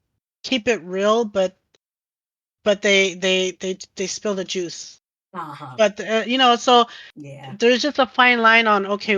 keep it real, but they spill the juice. Uh-huh. But so Yeah. there's just a fine line on, okay,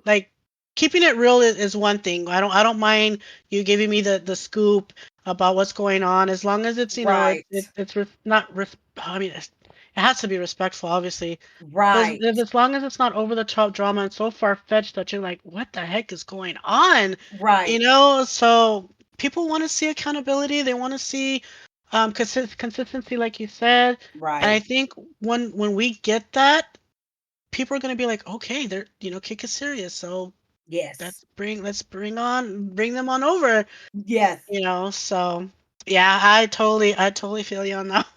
like keeping it real is one thing. I don't mind you giving me the scoop about what's going on, as long as it's Right. it's not I mean, it has to be respectful, obviously, but Right. as long as it's not over the top drama and so far fetched that you're like, what the heck is going on? Right. So people want to see accountability. They want to see consistency, like you said. And I Right. think when we get that, people are gonna be like, okay, they're Kick is serious, so Yes. let's bring them on over, Yes. So Yeah, I totally feel you on that.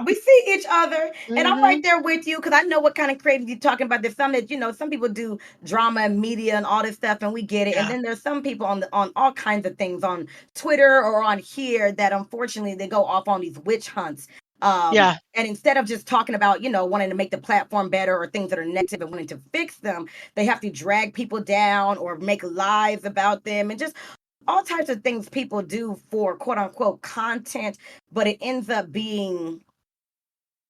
We see each other, and I'm right Mhm. there with you because I know what kind of crazy you're talking about. There's some that some people do drama and media and all this stuff, and we get it. And Yeah. then there's some people on all kinds of things on Twitter or on here that unfortunately they go off on these witch hunts. Yeah. And instead of just talking about wanting to make the platform better or things that are negative and wanting to fix them, they have to drag people down or make lies about them and just all types of things people do for quote unquote content, but it ends up being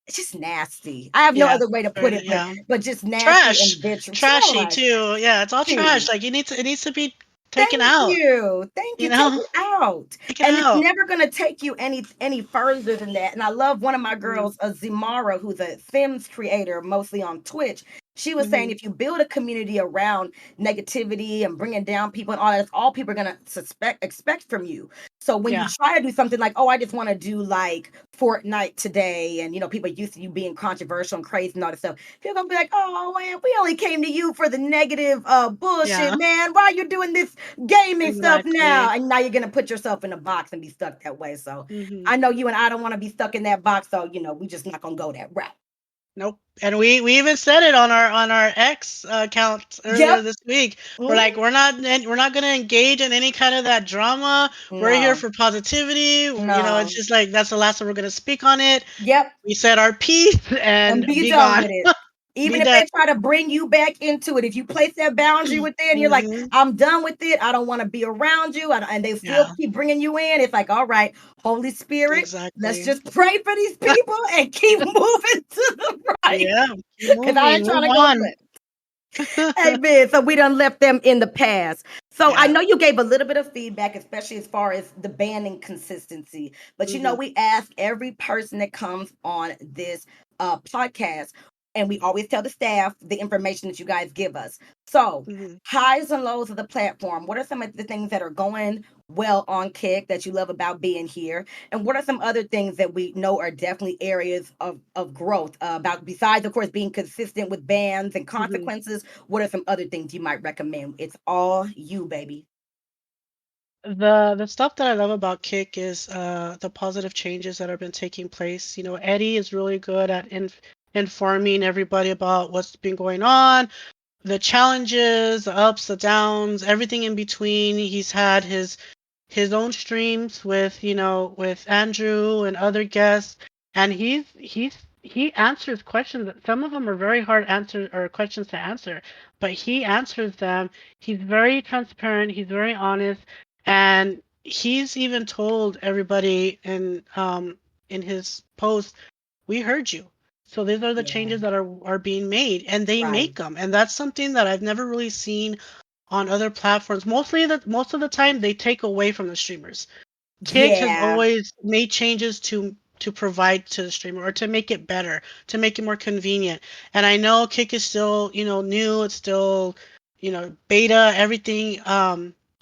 it's just nasty. I have no Yeah. other way to put Very it, but yeah. just nasty Trash. and vitriol. Trashy too. Yeah, it's all trash. Trashy. Like it needs to be taken Thank out, you. Thank you you. Take know? it out. Take it And it's out. never gonna take you any further than that. And I love one of my Mhm. girls, Zimara, who's a Sims creator, mostly on Twitch. She was saying Mhm. if you build a community around negativity and bringing down people and all that, that's all people are gonna expect from you. So when you Yeah. try to do something like, oh, I just want to do like Fortnite today, and people are used to you being controversial and crazy and all that stuff, people gonna be like, oh man, we only came to you for the negative bullshit, Yeah. man. Why are you doing this gaming stuff now? Exactly. And now you're gonna put yourself in a box and be stuck that way. So Mhm. I know you and I don't want to be stuck in that box. So we just not gonna go that route. Nope. And we even said it on our X account earlier Yep. this week. We're like Mhm. we're not going to engage in any kind of that drama. We're here No. for positivity. You know, it's No. just like that's the last time we're going to speak on it. Yep. We said our piece And and be be done gone. with it. Be Even if done. they try to bring you back into it, if you place that boundary with it and you're like, Mhm. I'm done with it, I don't want to be around you, and they still Yeah. keep bringing you in, it's like, all right, Holy Spirit, let's Exactly. just pray for these people and keep moving to the right. Yeah. Keep Because I moving. ain't trying Move to go on. back. Amen. So we done left them in the past. So I Yeah. know you gave a little bit of feedback, especially as far as the banding consistency. But Mhm. we ask every person that comes on this podcast, and we always tell the staff the information that you guys give us. So Mhm. highs and lows of the platform. What are some of the things that are going well on Kick that you love about being here? And what are some other things that we know are definitely areas of growth about besides, of course, being consistent with bans and Mhm. consequences? What are some other things you might recommend? It's all you, baby. The stuff that I love about Kick is the positive changes that have been taking place. You know, Eddie is really good at informing everybody about what's been going on, the challenges, the ups, the downs, everything in between. He's had his own streams with with Andrew and other guests, and he answers questions. Some of them are very hard answer or questions to answer, but he answers them. He's very transparent. He's very honest, and he's even told everybody in his post, "We heard you." So these are the Yeah, changes that are being made, and they right. make them, and that's something that I've never really seen on other platforms. Most of the time they take away from the streamers. Kick has Yeah. always made changes to provide to the streamer or to make it better, to make it more convenient. And I know Kick is still, new, it's still, beta, everything.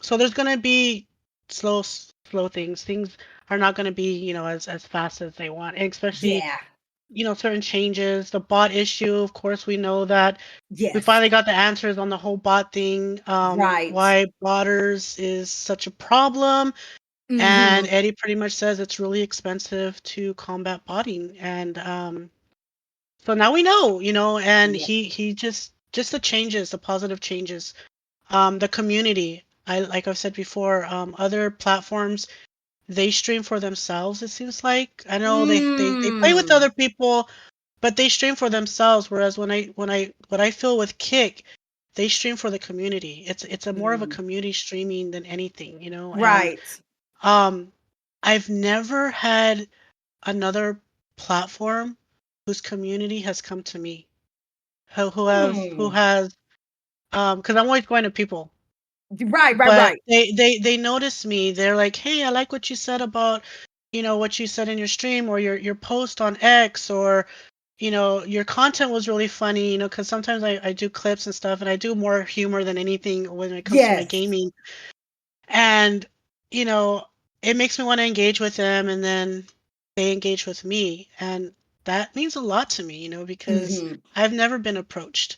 So there's gonna be slow things. Things are not gonna be, as fast as they want. And especially, Yeah. certain changes. The bot issue, of course, we know that we Yes. finally got the answers on the whole bot thing, Right. why botters is such a problem. And Mm-hmm. Eddie pretty much says it's really expensive to combat botting. And so now we know, and Yeah. he just the changes, the positive changes. The community. Like I've said before, other platforms they stream for themselves, it seems like. I know they play with Mm. other people, but they stream for themselves, whereas what I feel with Kick, they stream for the community. It's a more of a Mm. community streaming than anything, and Right. um I've never had another platform whose community has come to me, who Hmm. has because I'm always going to people, Right, right, but right. they notice me. They're like, "Hey, I like what you said about, what you said in your stream or your post on X, or your content was really funny, because sometimes I do clips and stuff, and I do more humor than anything when it comes to my Yes. gaming. And, you know, it makes me want to engage with them, and then they engage with me. And that means a lot to me, because Mm-hmm. I've never been approached.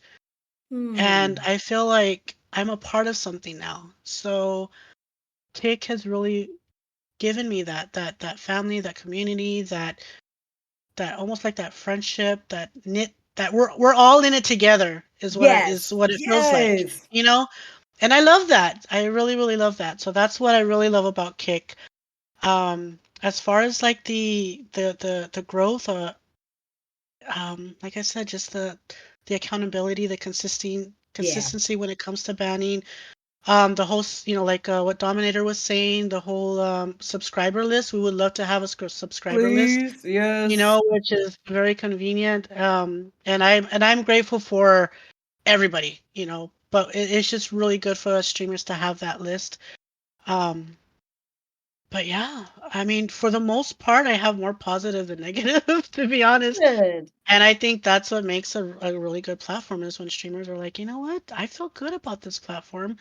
And Hmm. I feel like I'm a part of something now. So Kick has really given me that family, that community, that almost like that friendship, that knit, that we're all in it together is Yes, what it feels like, yes, you know? And I love that. I really, really love that. So that's what I really love about Kick. As far as like the growth, like I said, just the accountability, the yeah. consistency when it comes to banning. The whole, like what Dominator was saying, the whole subscriber list. We would love to have a subscriber list, Please, yes. which is very convenient. And I'm grateful for everybody, but it's just really good for us streamers to have that list. Um, but yeah, I mean, for the most part, I have more positive than negative, to be honest. Good. And I think that's what makes a really good platform is when streamers are like, you know what, I feel good about this platform.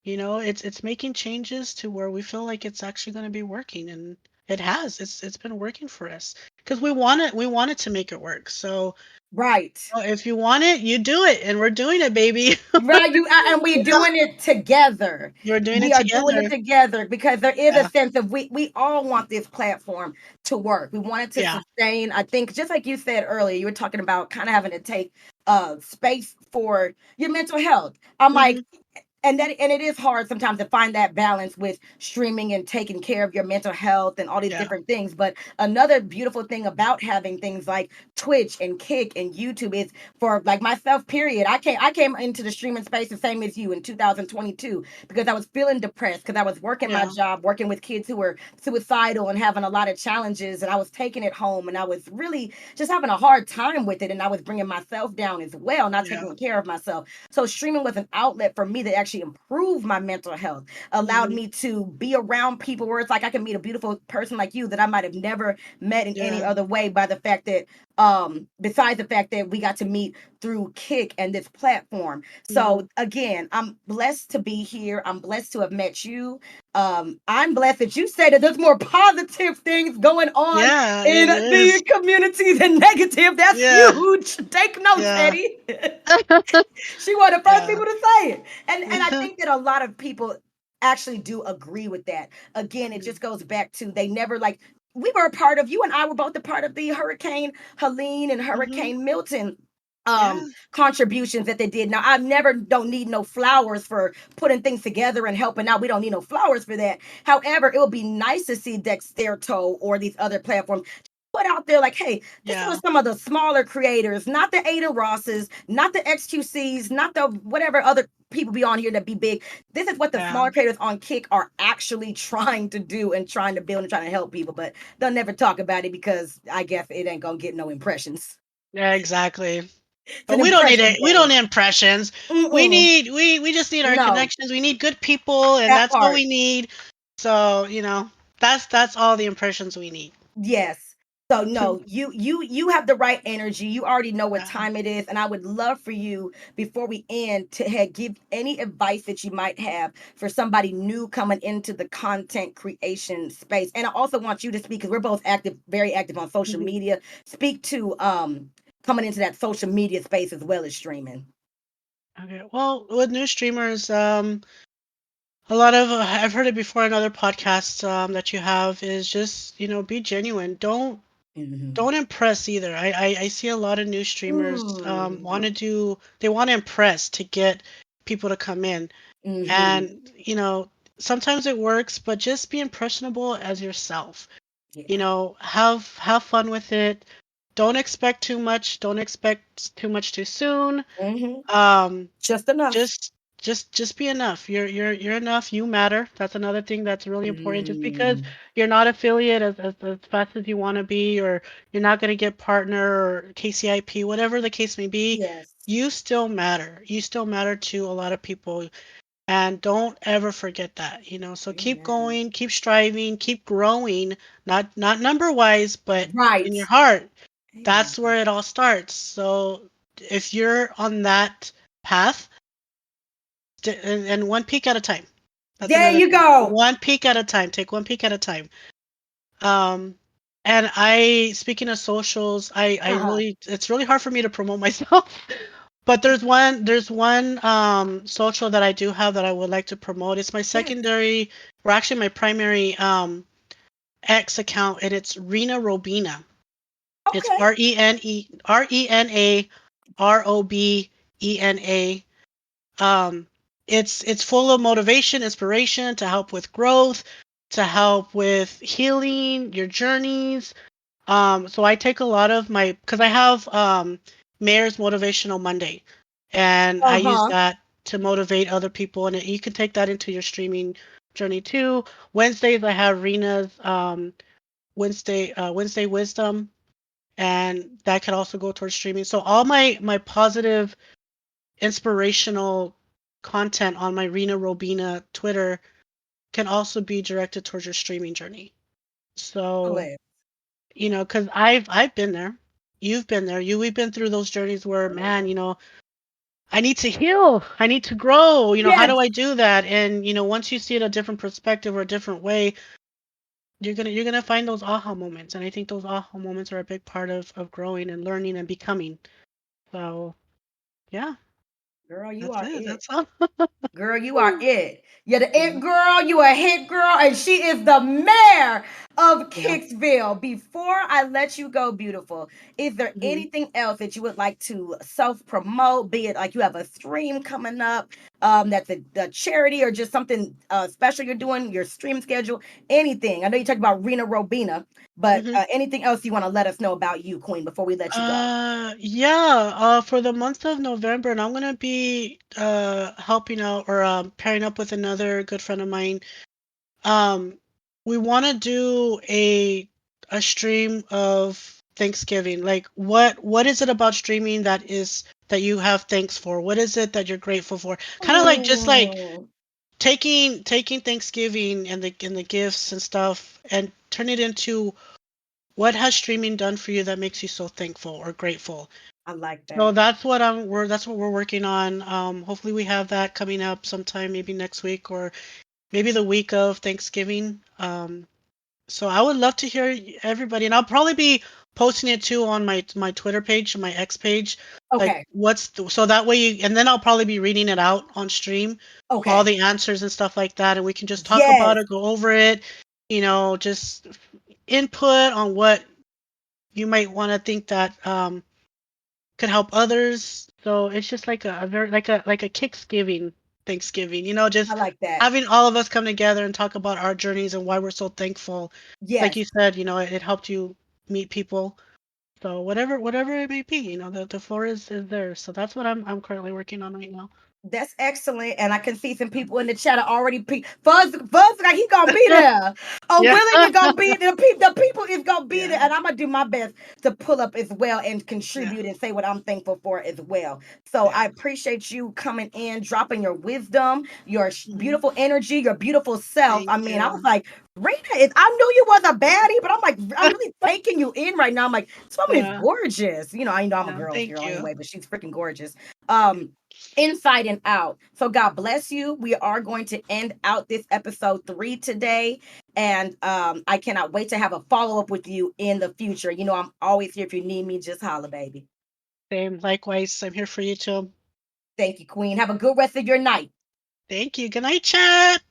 It's making changes to where we feel like it's actually going to be working, and it has. It's been working for us because we want it to make it work. So Right. if you want it, you do it, and we're doing it, baby. Right, and we're You know? doing it together. We're doing We it are doing it together. together because there is a Yeah, sense of we all want this platform to work. We want it to yeah, sustain. I think just like you said earlier, you were talking about kind of having to take space for your mental health. I'm like, hmm, and it is hard sometimes to find that balance with streaming and taking care of your mental health and all these yeah, different things. But another beautiful thing about having things like Twitch and Kick and YouTube is for like myself, period. I came into the streaming space the same as you in 2022 because I was feeling depressed because I was working my yeah, job, working with kids who were suicidal and having a lot of challenges, and I was taking it home and I was really just having a hard time with it, and I was bringing myself down as well, not yeah. taking care of myself. So streaming was an outlet for me to actually improve my mental health, allowed Hmm, me to be around people where it's like I can meet a beautiful person like you that I might have never met in any yeah, other way by the fact that besides the fact that we got to meet through Kick and this platform. hmm, So again, I'm blessed to be here. I'm blessed to have met you. I'm blessed that you said that there's more positive things going on yeah. in It the is. community than negative. That's Yeah, huge. Take notes, yeah, Eddie. She was the first yeah. people to say it. And I think that a lot of people actually do agree with that. Again, it Mhm. just goes back to they never like we were a part of you and I were both a part of the Hurricane Helene and Mhm. Hurricane Milton Yeah, contributions that they did. Now I never don't need no flowers for putting things together and helping out. We don't need no flowers for that. However, it would be nice to see Dexterto or these other platforms put out there like, hey, this yeah, is some of the smaller creators, not the Ada Rosses, not the XQCs, not the whatever other people be on here that be big. This is what the yeah. smaller creators on Kick are actually trying to do and trying to build and trying to help people, but they'll never talk about it because I guess it ain't gonna get no impressions. Yeah, exactly. It's But an we don't need impression it. We don't game. need impressions. We Mm-mm. need we just need our No, connections. We need good people, and that that's what part. we need. So, that's all the impressions we need. Yes. So no, you have the right energy. You already know what Yeah. time it is, and I would love for you before we end to give any advice that you might have for somebody new coming into the content creation space. And I also want you to speak because we're both active, very active on social Mhm. media. Speak to coming into that social media space as well as streaming. Okay. Well, with new streamers, a lot of I've heard it before in other podcasts that you have is just be genuine. Mm-hmm. Don't impress either. I see a lot of new streamers Mm-hmm. they want to impress to get people to come in. Mm-hmm. And sometimes it works, but just be impressionable as yourself. Yeah. Have fun with it. Don't expect too much. Don't expect too much too soon. Mm-hmm. Um, Just enough. just be enough. You're enough. You matter. That's another thing that's really important. Just because Mm. you're not affiliate as fast as you want to be, or you're not going to get partner or KCIP, whatever the case may be, Yes. you still matter. You still matter to a lot of people, and don't ever forget that. So keep Amen. going, keep striving, keep growing. Not number wise, but in Right. your heart. Amen. That's where it all starts. So if you're on that path, and one peak at a time. That's There another you thing. go. One peak at a time. Take one peak at a time. Um, and speaking of socials, I Uh-huh. really, it's really hard for me to promote myself. But there's one social that I do have that I would like to promote. It's my Yes. secondary, or actually my primary X account, and it's Rena Robina. It's Okay. RenaRobena. Um, it's full of motivation, inspiration to help with growth, to help with healing your journeys. So I take a lot of my because I have Mayor's Motivational Monday, and I use Uh-huh. that to motivate other people, and you can take that into your streaming journey too. Wednesdays I have Rena's Wednesday Wisdom, and that could also go towards streaming. So all my positive, inspirational content on my Rena Robina Twitter can also be directed towards your streaming journey. So, Excellent. because I've been there. You've been there. We've been through those journeys where, man, I need to heal. I need to grow. How Yes, do I do that? And once you see it a different perspective or a different way, you're gonna find those aha moments. And I think those aha moments are a big part of growing and learning and becoming. So yeah, girl, you that's are it. it. That's all. Girl, you are it. You're the Yeah. it girl. You a hit girl, and she is the mayor of Yeah. Kicksville. Before I let you go, beautiful, is there Mhm. anything else that you would like to self promote? Be it like you have a stream coming up, that's a charity, or just something special you're doing, your stream schedule, anything. I know you talked about Rena Robina, but Mhm. anything else you want to let us know about you, Queen, before we let you go? Yeah, for the month of November, and I'm gonna be helping out or pairing up with another good friend of mine. Um, we want to do a stream of Thanksgiving. Like, what is it about streaming that you have thanks for? What is it that you're grateful for? Kind of like just like Mm, taking Thanksgiving and the gifts and stuff and turn it into what has streaming done for you that makes you so thankful or grateful. I like So that. that's what we're working on. Hopefully we have that coming up sometime, maybe next week or maybe the week of Thanksgiving. So I would love to hear everybody, and I'll probably be posting it too on my Twitter page, my X page. Like Okay. so that way and then I'll probably be reading it out on stream, all Okay. the answers and stuff like that, and we can just talk about Yes. it, go over it, just input on what you might want to think that could help others. So it's just like a very like a Kicksgiving Thanksgiving, I just like that. having all of us come together and talk about our journeys and why we're so thankful. Like Yes. you said, it helped you meet people. So whatever it may be, the floor is there. So that's what I'm currently working on right now. That's excellent. And I can see some people in the chat are already Fuzz like he gonna be there. Oh, Yeah. Willie is gonna be there. The people is gonna be there. Yeah. And I'm gonna do my best to pull up as well and Yeah. contribute and say what I'm thankful for as well. So Yeah. I appreciate you coming in, dropping your wisdom, your Mhm. beautiful energy, your beautiful self. Thank I mean, I was you. like, Rita is, I knew you was a baddie, but I'm like, I'm really taking you in right now. I'm like, this woman is Yeah. gorgeous. I know I'm a Yeah. girl's Thank girl you. anyway, but she's freaking gorgeous. Um, inside and out. So God bless you. We are going to end out this episode 3 today. And I cannot wait to have a follow-up with you in the future. I'm always here if you need me, just holla, baby. Same. Likewise. I'm here for you too. Thank you, Queen. Have a good rest of your night. Thank you. Good night, chat.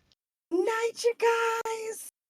Night, you guys.